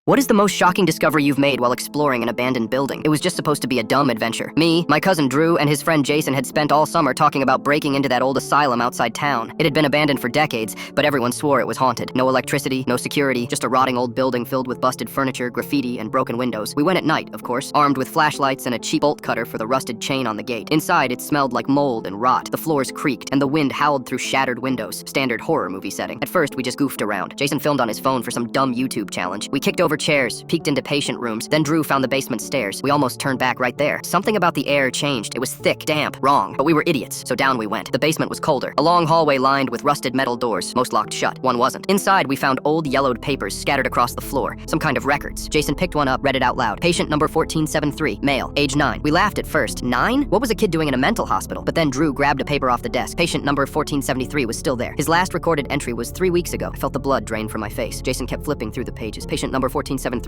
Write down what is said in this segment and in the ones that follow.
What is the most shocking discovery you've made while exploring an abandoned building? It was just supposed to be a dumb adventure. Me, my cousin Drew, and his friend Jason had spent all summer talking about breaking into that old asylum outside town. It had been abandoned for decades, but everyone swore it was haunted. No electricity, no security, just a rotting old building filled with busted furniture, graffiti, and broken windows. We went at night, of course, armed with flashlights and a cheap bolt cutter for the rusted chain on the gate. Inside, it smelled like mold and rot. The floors creaked, and the wind howled through shattered windows. Standard horror movie setting. At first, we just goofed around. Jason filmed on his phone for some dumb YouTube challenge. We kicked over chairs, peeked into patient rooms, then Drew found the basement stairs. We almost turned back right there. Something about the air changed. It was thick, damp, wrong, but we were idiots, so down we went. The basement was colder. A long hallway lined with rusted metal doors, most locked shut. One wasn't. Inside, we found old yellowed papers scattered across the floor, some kind of records. Jason picked one up, read it out loud. Patient number 1473, male, age 9. We laughed at first. 9? What was a kid doing in a mental hospital? But then Drew grabbed a paper off the desk. Patient number 1473 was still there. His last recorded entry was 3 weeks ago. I felt the blood drain from my face. Jason kept flipping through the pages. Patient number 1473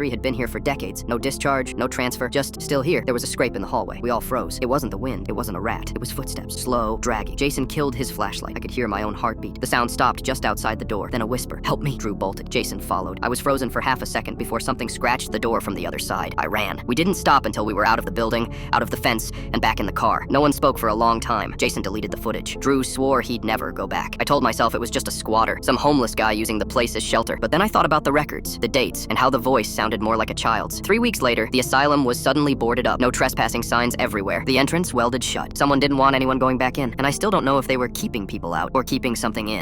had been here for decades. No discharge, no transfer, just still here. There was a scrape in the hallway. We all froze. It wasn't the wind. It wasn't a rat. It was footsteps. Slow, dragging. Jason killed his flashlight. I could hear my own heartbeat. The sound stopped just outside the door. Then a whisper. Help me. Drew bolted. Jason followed. I was frozen for half a second before something scratched the door from the other side. I ran. We didn't stop until we were out of the building, out of the fence, and back in the car. No one spoke for a long time. Jason deleted the footage. Drew swore he'd never go back. I told myself it was just a squatter, some homeless guy using the place as shelter. But then I thought about the records, the dates, and how the voice sounded more like a child's. 3 weeks later, the asylum was suddenly boarded up. No trespassing signs everywhere. The entrance welded shut. Someone didn't want anyone going back in. And I still don't know if they were keeping people out or keeping something in.